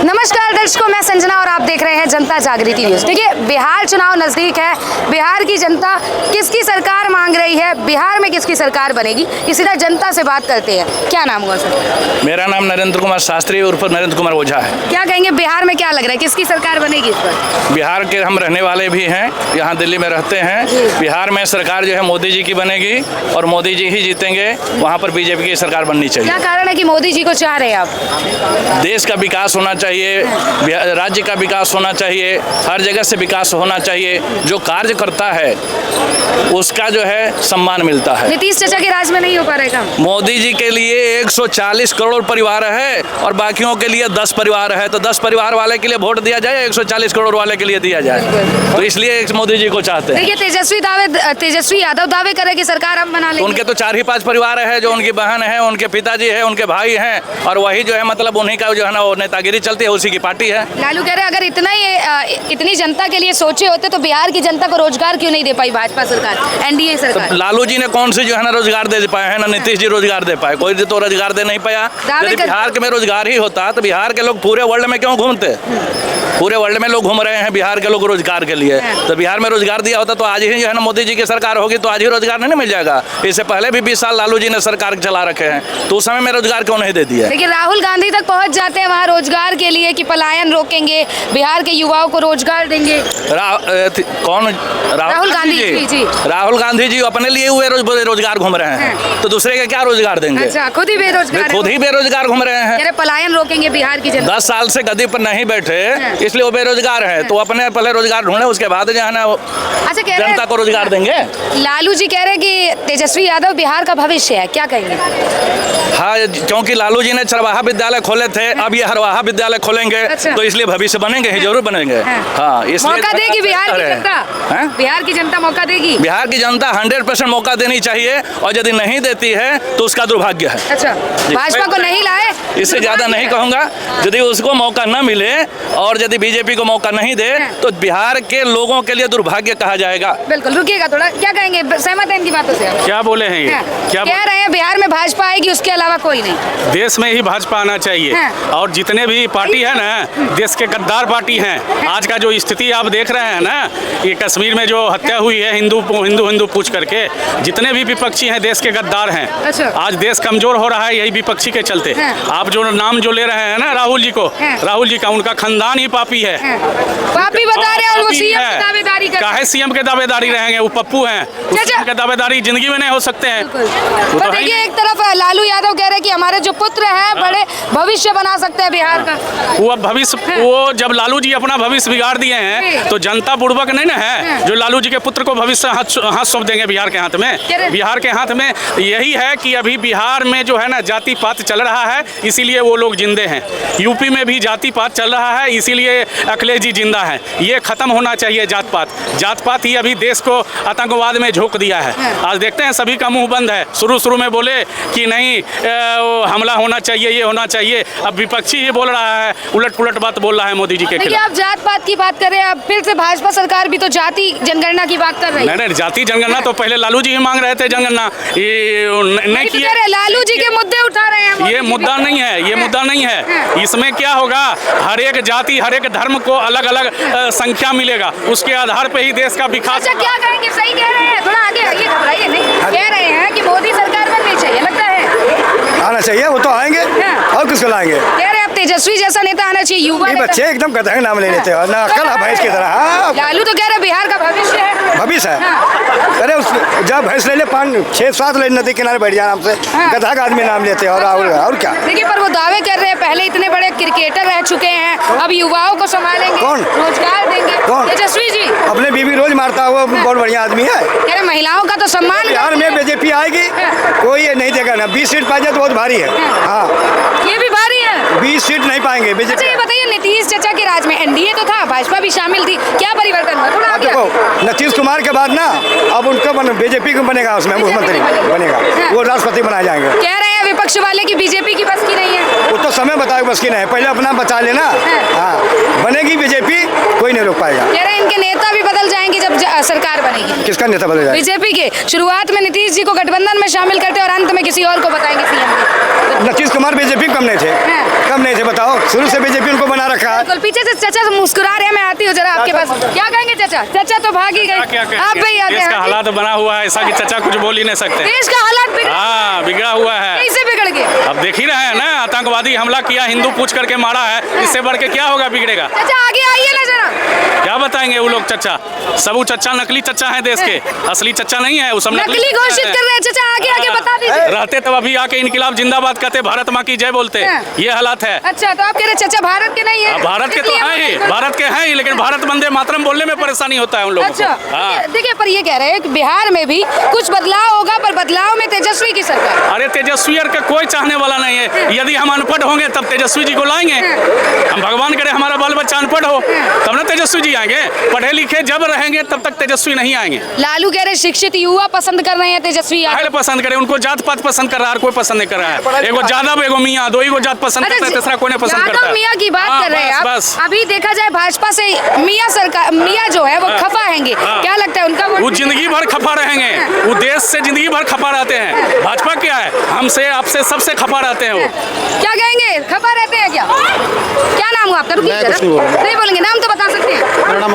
नमस्कार दर्शकों, मैं संजना और आप देख रहे हैं जनता जागृति न्यूज। देखिए, बिहार चुनाव नजदीक है। बिहार की जनता किसकी सरकार मांग रही है, बिहार में किसकी सरकार बनेगी, इसी तरह जनता से बात करते हैं। क्या नाम हुआ सर? मेरा नाम नरेंद्र कुमार शास्त्री उर्फ नरेंद्र कुमार ओझा है। क्या कहेंगे, बिहार में क्या लग रहा है, किसकी सरकार बनेगी इस पर? बिहार के हम रहने वाले भी हैं, यहाँ दिल्ली में रहते हैं। बिहार में सरकार जो है मोदी जी की बनेगी और मोदी जी ही जीतेंगे। वहाँ पर बीजेपी की सरकार बननी चाहिए। क्या कारण है कि मोदी जी को चाह रहे हैं आप? देश का विकास होना चाहिए, राज्य का विकास होना चाहिए, हर जगह से विकास होना चाहिए। जो कार्य करता है उसका जो है सम्मान मिलता है। नीतीश चाचा के राज में नहीं हो पा रहेगा। मोदी जी के लिए 140 करोड़ परिवार है और बाकियों के लिए 10 परिवार है, तो 10 परिवार वाले के लिए वोट दिया जाए, 140 करोड़ वाले के लिए दिया जाए। तो इसलिए मोदी जी को चाहते हैं। देखिए, तेजस्वी यादव दावे करे कि सरकार हम बना लेंगे। उनके तो 4 ही 5 परिवार है, जो उनकी बहन है, उनके पिताजी है, उनके भाई हैं, और वही जो है मतलब उन्हीं का जो है ना वो नेतागिरी चलती है, उसी की पार्टी है। लालू कह रहे हैं अगर इतनी जनता के लिए सोचे होते तो बिहार की जनता को रोजगार क्यों नहीं दे पाई भाजपा सरकार, एनडीए सरकार? तो लालू जी ने कौन सी जो है ना रोजगार दे पाए हैं ना नीतीश जी रोजगार दे पाए? कोई तो रोजगार दे नहीं पाया। यदि बिहार के में रोजगार ही होता तो बिहार के लोग पूरे वर्ल्ड में क्यों घूमते? पूरे वर्ल्ड में लोग घूम रहे हैं बिहार के लोग रोजगार के लिए। तो बिहार में रोजगार दिया होता तो आज ही जो है ना मोदी जी की सरकार होगी तो आज ही रोजगार नहीं मिल जाएगा। इससे पहले भी 20 साल लालू जी ने सरकार चला रखे हैं, तो उस समय में रोजगार क्यों नहीं दे दिया? देखिए, राहुल गांधी तक पहुंच जाते हैं वहाँ रोजगार के लिए कि पलायन रोकेंगे, बिहार के युवाओं को रोजगार देंगे। कौन? राहुल गांधी जी। राहुल गांधी जी अपने लिए हुए रोजगार घूम रहे हैं, तो दूसरे के क्या रोजगार देंगे? अच्छा, खुद ही बेरोजगार घूम रहे हैं। पलायन रोकेंगे बिहार की जनता। 10 साल से गद्दी पर नहीं बैठे, इसलिए वो बेरोजगार है। तो अपने पहले रोजगार ढूंढे, उसके बाद जो है ना अच्छा जनता को रोजगार देंगे। लालू जी कह रहे हैं कि तेजस्वी यादव बिहार का भविष्य है, क्या कहेंगे? हाँ, क्योंकि लालू जी ने चरवाहा विद्यालय खोले थे, अब ये हरवाहा विद्यालय खोलेंगे। अच्छा। तो इसलिए भविष्य बनेंगे ही, जरूर बनेंगे। हाँ, इसलिए मौका देगी बिहार की जनता। बिहार की जनता मौका देगी। बिहार की जनता 100% मौका देनी चाहिए, और यदि नहीं देती है तो उसका दुर्भाग्य है। अच्छा, भाजपा को नहीं लाए, इससे ज्यादा नहीं कहूंगा। यदि उसको मौका न मिले और यदि बीजेपी को मौका नहीं दे तो बिहार के लोगों के लिए दुर्भाग्य कहा जाएगा। बिल्कुल, रुकिएगा थोड़ा। क्या कहेंगे, सहमत हैं इनकी बातों से? क्या बोले हैं ये? क्या कह रहे हैं? बिहार में भाजपा आएगी, उसके अलावा कोई नहीं। देश में ही भाजपा आना चाहिए। और जितने भी पार्टी है ना, देश के गद्दार पार्टी हैं। आज का जो स्थिति आप देख रहे हैं ना, ये कश्मीर में जो हत्या हुई है हिंदू पूछ करके, जितने भी विपक्षी हैं देश के गद्दार हैं। अच्छा। आज देश कमजोर हो रहा है यही विपक्षी के चलते। आप जो नाम जो ले रहे हैं ना राहुल जी को, राहुल जी का उनका खानदान ही पापी है। पापी बता रहे हैं, और वो सीएम की दावेदारी कर रहे हैं। काहे सीएम के दावेदारी रहेंगे? वो पप्पू हैं, सीएम के दावेदारी जिंदगी में नहीं हो सकते हैं। पर देखिए, एक तरफ लालू यादव कह रहे हैं कि हमारे जो पुत्र हैं बड़े भविष्य बना सकते हैं बिहार का। वो भविष्य, वो जब लालू जी अपना भविष्य बिगाड़ दिए हैं तो जनता बुड़बक नहीं ना है जो लालू जी के पुत्र को भविष्य हाथ सौंप देंगे बिहार के हाथ में। बिहार के हाथ में यही है कि अभी बिहार में जो है ना जाति पात चल रहा है, इसीलिए वो लोग जिंदे हैं। यूपी में भी जाति पात चल रहा है, इसीलिए अखिलेश जी जिंदा है। ये खत्म होना चाहिए जात पात ही अभी देश को आतंकवाद में झोंक दिया है। आज देखते हैं सभी का मुंह बंद है। शुरू में बोले कि नहीं हमला होना चाहिए, ये होना चाहिए। अब विपक्षी ही बोल रहा है, उलट पुलट बात बोल रहा है मोदी जी के खिलाफ। आप जात पात की बात कर रहे हैं, अब फिर से भाजपा सरकार भी तो जाति जनगणना की बात कर रही है। नहीं, जाति जनगणना तो पहले लालू जी ही मांग रहे थे जनगणना, ये नहीं किया। लालू जी के मुद्दे उठा रहे हैं। ये मुद्दा नहीं है, ये मुद्दा नहीं है। इसमें क्या होगा, हर एक जाति हर एक धर्म को अलग अलग संख्या मिलेगा, उसके आधार पे ही देश का विकास। अच्छा, क्या कहेंगे? सही कह रहे हैं, थोड़ा आगे आइए, घबराइए नहीं। कह रहे हैं कि मोदी सरकार बननी चाहिए, लगता है आना चाहिए। वो तो आएंगे और किसको लाएंगे? कह रहे हैं अब तेजस्वी जैसा नेता आना चाहिए। युवा बच्चे एकदम कहते हैं नाम ले लेते हैं, ना अकल है भैंस की तरह। लालू तो कह रहे बिहार का भविष्य है। भविष्य है? अरे जब भैंस ले ले 5-6-7 ले नदी किनारे बैठ जाए, हमसे गधा का आदमी नाम लेते हैं। और क्या? देखिए, पर वो दावे कर रहे हैं पहले इतने बड़े क्रिकेटर रह चुके हैं, अब युवाओं को संभालेंगे। कौन? रोजगार देंगे। कौन? तेजस्वी जी। अपने बीवी रोज मारता हुआ बहुत बढ़िया आदमी है। कह रहे महिलाओं का तो सम्मान। बिहार में बीजेपी आएगी, कोई ये नहीं देगा ना। 20 सीट पाए तो बहुत भारी है। हाँ, ये भी भारी है। 20 सीट नहीं पाएंगे बीजेपी। अच्छा, ये बताइए, नीतीश चाचा के राज में एनडीए तो था, भाजपा भी शामिल थी, क्या परिवर्तन हुआ? थोड़ा देखो, नीतीश कुमार के बाद ना अब उनको बीजेपी को बनेगा, उसमें मुख्यमंत्री बनेगा, वो राष्ट्रपति बनाए जाएंगे। कह रहे हैं विपक्ष वाले की बीजेपी की बस की नहीं है। वो तो समय बताए बस की नहीं है, पहले अपना बचा लेना। हाँ, बनेगी बीजेपी, कोई नहीं रोक पाएगा। कह रहे हैं इनके नेता भी बदल जाएंगे जब सरकार बनेगी। किसका नेता बदल जाएगा? बीजेपी के। शुरुआत में नीतीश जी को गठबंधन में शामिल करते और अंत में किसी और को बताएंगे सीएम। नीतीश कुमार बीजेपी कम नहीं थे, बताओ। शुरू से बीजेपी उनको बना रखा बिल्कुल। पीछे से चाचा मुस्कुरा रहे हैं, मैं आती हूँ जरा आपके पास। क्या कहेंगे चाचा? चाचा तो भाग ही गए, आप भी आते देश का हैं। हालात बना हुआ है ऐसा कि चाचा कुछ बोल ही नहीं सकते। देश का हालात बिगड़ा हुआ है। कैसे बिगड़ गए? अब देख ही रहे हैं ना, आतंकवादी हमला किया, हिंदू पूछ करके मारा है, इससे बढ़ के क्या होगा, बिगड़ेगा। चाचा आगे आइए ना जरा। क्या बताएंगे वो लोग चच्चा? सब वो चच्चा नकली चच्चा है देश के, असली चच्चा नहीं है वो सब नकली घोषित कर रहे हैं चाचा, आगे आगे बता दीजिए। रहते तब अभी आके इनकलाब जिंदाबाद कहते, भारत माँ की जय बोलते, ये हालात है। अच्छा, तो आप कह रहे चाचा भारत के नहीं है? भारत के तो हैं ही, भारत के हैं ही, लेकिन भारत वंदे मातरम बोलने में परेशानी होता है उन लोगों को। अच्छा, देखिए पर ये कह रहे हैं कि बिहार में भी कुछ बदलाव होगा, पर बदलाव में तेजस्वी की सरकार। अरे तेजस्वी का कोई चाहने वाला नहीं है। यदि हम अनपढ़ होंगे तब तेजस्वी जी को लाएंगे। हम भगवान करे हमारा बाल बच्चा अनपढ़ हो तब ना तेजस्वी जी आएंगे। पढ़े लिखे जब रहेंगे तब तक तेजस्वी नहीं आएंगे। लालू कह रहे शिक्षित युवा पसंद कर रहे हैं तेजस्वी यादव। पसंद करे, उनको जात पात पसंद कर रहा है, कोई पसंद नहीं कर रहा है। एगो यादव एगो मियां, दो ही को जात पसंद करता है, तीसरा कोई नहीं पसंद करता है। मियां की बात कर रहे हैं आप। बस अभी देखा जाए भाजपा से मियां सरकार, मियां जो है वो खफा रहेंगे, क्या लगता है उनका? वो जिंदगी भर खफा रहेंगे, वो देश से जिंदगी भर खफा रहते हैं। भाजपा क्या है, हमसे आपसे सबसे खफा रहते हैं। वो क्या कहेंगे, खफा रहते हैं क्या? क्या नाम हुआ आपका? नहीं बोलेंगे, नाम तो बता सकते हैं। मेरा नाम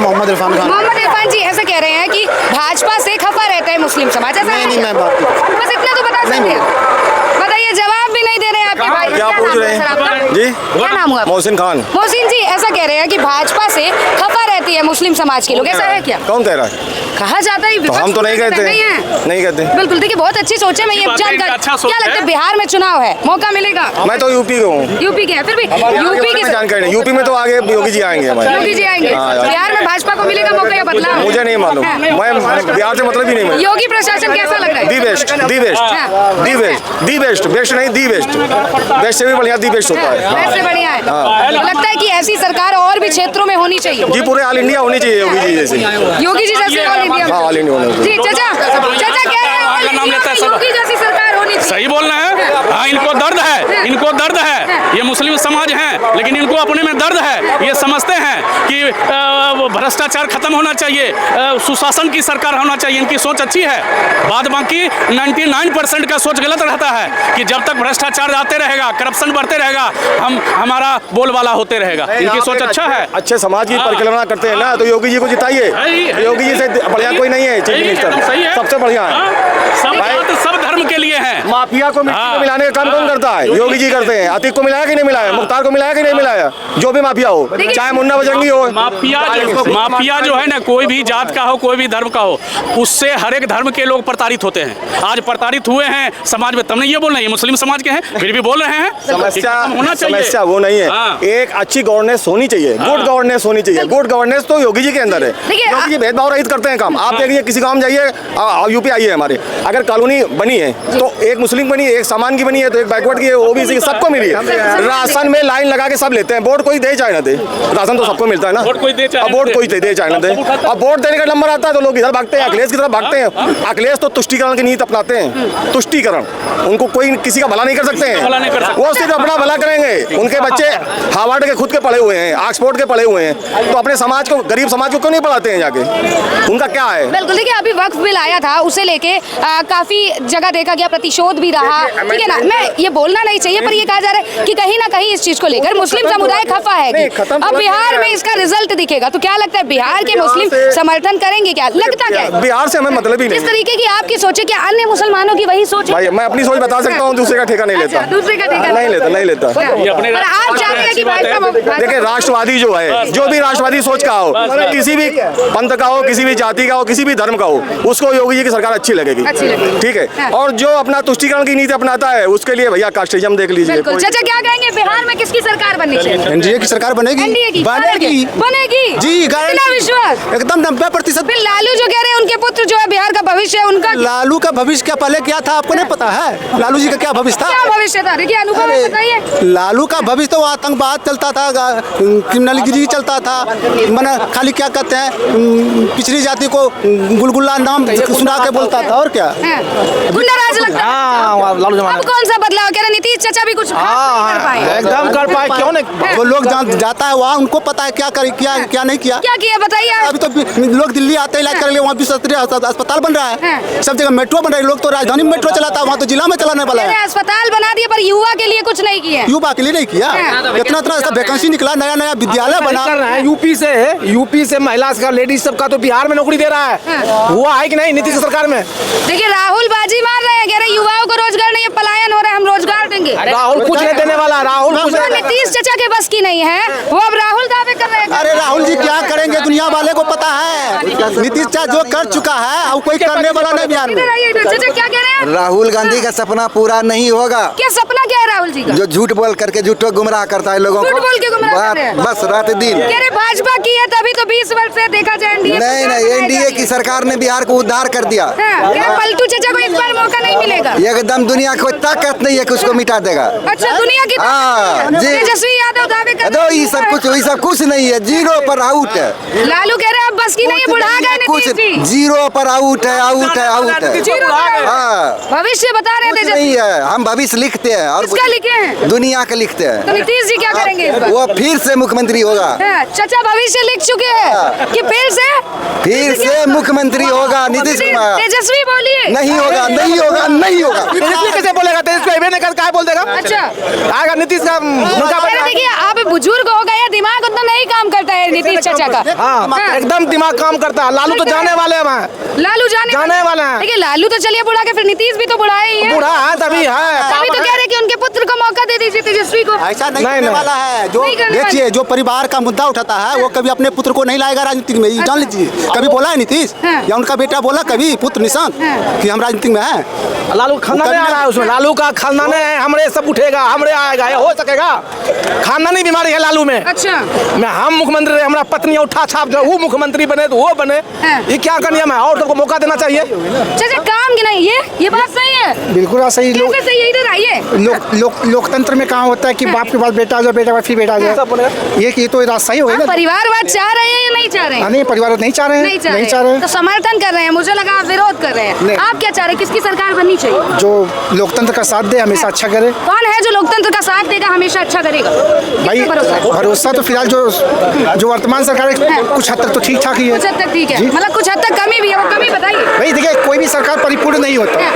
मोहम्मद इरफान खान। मोहम्मद इरफान जी ऐसा कह रहे हैं कि भाजपा से खफा रहता है मुस्लिम समाज, ऐसा नहीं, मैं बात बस इतना तो बता सकते हैं। बताइए, जवाब भी नहीं दे रहे हैं आपके भाई। क्या पूछ रहे हैं जी? क्या नाम हुआ? मोहसिन खान। मोहसिन जी ऐसा कह रहे हैं कि भाजपा से खफा रहती है मुस्लिम समाज के लोग, ऐसा है क्या? कौन कह रहा है? कहा जाता है, तो हम तो नहीं कहते, नहीं कहते। बिल्कुल, देखिए बहुत अच्छी सोच है। मैं ये जानकर क्या लगता है, बिहार में चुनाव है, मौका मिलेगा? मैं तो यूपी का हूँ। यूपी के हैं, फिर भी यूपी की जानकारी नहीं। यूपी में तो आगे योगी जी आएंगे हमारे। योगी जी आएंगे। बिहार में भाजपा को मिलेगा मौका या बदलाव? मुझे नहीं मालूम, मैं बिहार से मतलब ही नहीं। योगी प्रशासन कैसा लग रहा है? The best, the best, the best, the best, best नहीं दी बेस्ट, बेस्ट से भी बढ़िया दी बेस्ट होता है। वैसे बढ़िया है। लगता है कि ऐसी सरकार और भी क्षेत्रों में होनी चाहिए। जी पूरे ऑल इंडिया होनी चाहिए योगी जी जैसे। योगी जी जैसे ऑल इंडिया। हाँ, ऑल इंडिया होनी जी चाचा कह रहे हैं ऑल इंडिया में योगी जैसी सरकार होनी चाहिए। सही बोल रहे हैं। हाँ, इनको दर्द है, इनको दर्द है। ये मुस्लिम समाज है, लेकिन इनको अपने में दर्द है। ये समझते हैं कि भ्रष्टाचार खत्म होना चाहिए, सुशासन की सरकार होना चाहिए। इनकी सोच अच्छी है, बाद बाकी 99% का सोच गलत रहता है कि जब तक भ्रष्टाचार आते रहेगा, करप्शन बढ़ते रहेगा, हमारा बोलबाला होते रहेगा। इनकी सोच अच्छा है। अच्छे समाज की परिकल्पना करते हैं ना, तो योगी जी को जिताइए। योगी जी से बढ़िया कोई नहीं है चीफ मिनिस्टर, सबसे बढ़िया है। सब धर्म के लिए है। माफिया को मिट्टी को मिलाने का काम कौन करता है? योगी जी करते हैं। अतीक को मिलाया कि नहीं मिलाया? मुख्तार को मिलाया कि नहीं मिलाया? जो भी माफिया हो, चाहे मुन्ना बजरंगी हो। माफिया जो है ना, कोई भी जात का हो, कोई भी धर्म का हो, उससे हर एक धर्म के लोग प्रताड़ित होते हैं। आज प्रताड़ित हुए हैं समाज में, तब नहीं ये बोल रहे हैं मुस्लिम समाज के हैं, फिर भी बोल रहे हैं। समस्या वो नहीं है। एक अच्छी गवर्नेंस होनी चाहिए, गुड गवर्नेंस होनी चाहिए। गुड गवर्नेंस तो योगी जी के अंदर है। योगी जी भेदभाव रहित करते हैं काम। आप देखिए, किसी गाँव जाइए, यूपी आइए हमारे, अगर कॉलोनी बनी है तो एक मुस्लिम बनी है, एक सामान की बनी है, तो एक बैकवर्ड की है, ओबीसी सबको मिली है। राशन में लाइन लगा के सब लेते हैं। वोट कोई दे चाहे ना दे, राशन तो सबको मिलता है ना। अब वोट कोई दे चाहे ना दे। अब वोट देने का नंबर आता है तो लोग इधर भागते हैं, अखिलेश की तरफ भागते हैं। अखिलेश तो तुष्टीकरण की नीति अपनाते हैं। तुष्टीकरण, उनको कोई किसी का भला नहीं कर सकते हैं, वो सिर्फ अपना भला करेंगे। उनके बच्चे हार्वर्ड के खुद के पढ़े हुए हैं, ऑक्सफोर्ड के पढ़े हुए हैं, तो अपने समाज को, गरीब समाज को क्यों नहीं पढ़ाते हैं जाके? उनका क्या है? बिल्कुल, देखिए अभी वक्फ बिल आया था, उसे लेके काफी जगह देखा गया, प्रतिशोध भी रहा, ठीक है ना। मैं ये बोलना नहीं चाहिए, पर ये कहा जा रहा है कि कहीं ना कहीं इस चीज को लेकर मुस्लिम समुदाय खफा है कि अब बिहार में इसका रिजल्ट दिखेगा। तो क्या लगता है, बिहार के मुस्लिम समर्थन करेंगे? क्या लगता क्या है? बिहार से हमें मतलब ही नहीं। इस तरीके की आपकी सोच है, क्या अन्य मुसलमानों की वही सोच है? भाई मैं अपनी सोच बता सकता हूँ, दूसरे का ठेका नहीं लेता। दूसरे का ठेका नहीं लेता। पर आप चाहते हैं कि देखिए, राष्ट्रवादी जो है, जो भी राष्ट्रवादी सोच का हो, किसी भी पंथ का हो, किसी भी जाति का हो, किसी भी धर्म का हो, उसको योगी जी की सरकार अच्छी लगेगी, ठीक है। और जो अपना तुष्टीकरण की नीति अपनाता है, उसके लिए भैया कास्टिज्म देख लीजिए। चाचा क्या कहेंगे, बिहार में किसकी सरकार बननी चाहिए? एनडीए की सरकार बनेगी। बनेगी जी, इतना विश्वास? एकदम 90%। फिर लालू जो कह रहे हैं उनके पुत्र जो है बिहार का भविष्य है, उनका लालू का भविष्य क्या पहले क्या था आपको नहीं पता है? लालू जी का क्या भविष्य था? क्या भविष्य था? देखिए अनुभव बताइए। लालू का भविष्य तो आतंकवाद चलता था, क्रिमिनलगिरी चलता था, मैंने खाली क्या कहते हैं, पिछड़ी जाति को गुलगुल्ला नाम सुना के बोलता था, और क्या गुंडा राज हाँ, लालू जमाना अब कौन सा बदलाव कह रहे नीतीश चाचा भी कुछ खास नहीं कर पाए? एकदम कर पाए, क्यों नहीं? वो लोग जाता है वहाँ उनको पता है क्या कर क्या नहीं किया। क्या किया बताइए आप? अभी तो लोग दिल्ली आते हैं इलाज करने, वहाँ भी अस्पताल बन रहा है, सब जगह मेट्रो बन रहा है। लोग तो राजधानी में मेट्रो चलाता है, वहाँ तो जिला में चलाने वाला है। अस्पताल बना दिए पर युवा के लिए कुछ नहीं किया। युवा के लिए नहीं किया, इतना वैकेंसी निकला, नया नया विद्यालय बना। यूपी से महिला का लेडीज सबका तो बिहार में नौकरी दे रहा है, हुआ है कि नहीं नीतीश सरकार में? देखिए राहुल बाजी मार रहे हैं, कह रहे युवाओं को रोजगार नहीं है, पलायन हो रहा है, हम रोजगार देंगे। राहुल कुछ नहीं देने वाला, राहुल कुछ नीतीश चाचा के बस की नहीं है, वो अब राहुल दावे कर रहे हैं। अरे राहुल जी क्या करेंगे, दुनिया वाले को पता है। नीतीश चाचा जो कर चुका है अब कोई करने वाला नहीं बिहार में। चाचा क्या कह रहे हैं? राहुल गांधी का सपना पूरा नहीं होगा। क्या सपना क्या है राहुल जी का? जो झूठ बोल करके झूठो गुमराह करता है लोगों को, झूठ बोल के गुमराह कर रहे हैं। बस रात दिन। कह रहे भाजपा की है तभी तो 20 वर्ष से देखा जाए एनडीए। नहीं एनडीए की सरकार ने बिहार को उद्धार कर दिया। पलटू चाचा को इस बार मौका नहीं मिलेगा। एकदम दुनिया को ताकत नहीं है कि उसको मिटा देगा। अच्छा दुनिया की तेजस्वी यादव दावे कर रहे ये सब कुछ नहीं है, जीरो पर आउट है। लालू कह रहे हैं अब बस की नहीं है, बुढ़ा गए कुछ नीतीश जी। जीरो पर आउट है, आउट है, आउट है। भविष्य बता रहे थे नहीं है, हम भविष्य लिखते हैं और किसका लिखे हैं? दुनिया का लिखते हैं। तो नीतीश जी क्या करेंगे इस बार? वो फिर से मुख्यमंत्री होगा। चाचा भविष्य लिख चुके हैं कि फिर से मुख्यमंत्री होगा नीतीश कुमार। तेजस्वी बोलिए। नहीं होगा, नहीं होगा, नहीं होगा। तेजस्वी कैसे बोलेगा? तेजस्वी नहीं कर क्या बोल देगा? अच्छा आएगा नीतीश का देखिए आप बुजुर्ग हो गए, दिमाग उतना नहीं काम करता है नीतीश चाचा का। हाँ एकदम दिमाग काम करता है। लालू तो जाने वाले हैं, लालू जाने वाले हैं। देखिए लालू तो चलिए बुढ़ा के, फिर नीतीश भी तो बुढ़ा ही है। बूढ़ा है तभी है, तभी तो कह रहे कि उनके पुत्र को मौका दे दीजिए तेजस्वी को। ऐसा नहीं करने वाला है। जो देखिए जो परिवार का मुद्दा उठाता है वो कभी अपने पुत्र को नहीं लाएगा राजनीति में, जान लीजिए। कभी बोला है नीतीश या उनका बेटा बोला कभी पुत्र निशांत कि हम राजनीति में हैं? लालू खानदान आ रहा है उसमें, लालू का खानदान है, हमरे सब उठेगा, हमरे आएगा, ये हो सकेगा? खानदानी बीमारी है लालू में। अच्छा मैं हम मुख्यमंत्री रहे, हमारा पत्नी उठा छाप जो वो मुख्यमंत्री बने तो वो बने, ये क्या का नियम है? और सबको मौका देना चाहिए। चाचा काम की नहीं ये बात सही है, बिल्कुल सही। कैसे सही है? इधर आइए। लोकतंत्र में कहाँ होता है कि बाप के पास बेटा जो बेटा फिर बेटा जो ये तो रास्ता ही होगा ना। परिवारवाद चाह रहे हैं या नहीं चाह रहे हैं? नहीं परिवार नहीं चाह रहे हैं, नहीं चाह रहे हैं तो समर्थन कर रहे हैं। मुझे लगा आप विरोध कर रहे हैं। आप क्या चाह रहे हैं, किसकी सरकार बननी चाहिए? जो लोकतंत्र का साथ दे हमेशा अच्छा करे। कौन है जो लोकतंत्र का साथ देगा हमेशा अच्छा करेगा? भाई भरोसा तो फिलहाल जो वर्तमान सरकार है कुछ हद तक तो ठीक ठाक ही है। कुछ हद तक ठीक है, मतलब कुछ हद तक कमी भी है, वो कमी बताइए। भाई देखिए कोई भी सरकार परिपूर्ण नहीं होता,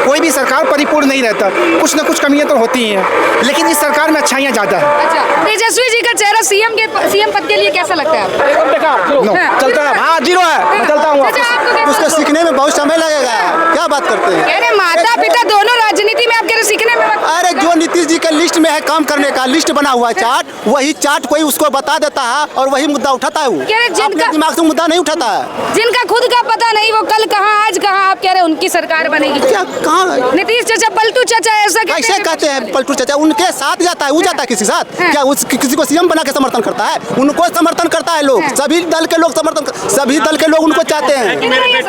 कोई भी सरकार परिपूर्ण नहीं रहता, कुछ न कुछ कमियां तो होती ही हैं, लेकिन इस सरकार में अच्छाइयां ज्यादा है। अच्छा तेजस्वी जी का चेहरा सीएम पद के लिए कैसा लगता है आपको? चलता है, हाँ जीरो है, मैं चलता हूँ। उसको सीखने में बहुत समय लगेगा। क्या बात करते हैं? कह रहे माता पिता दोनों राजनीति में, आप कह रहे सीखने में। अरे जो नीतीश जी के लिस्ट में है काम करने का, लिस्ट बना हुआ है चार्ट, वही चार्ट कोई उसको बता देता है और वही मुद्दा उठाता है। वो अपने दिमाग से मुद्दा नहीं उठाता है। जिनका खुद का पता नहीं वो कल कहाँ आज कहाँ, आप कह रहे उनकी सरकार बनेगी। क्या कहाँ नीतीश चाचा पलटू चाचा ऐसा कैसे कहते हैं? पलटू चाचा उनके साथ जाता है, वो जाता है किसी साथ? क्या उस किसी को सीएम बना के समर्थन करता है? उनको समर्थन करता है लोग, सभी दल के लोग समर्थन, सभी दल के लोग उनको चाहते हैं।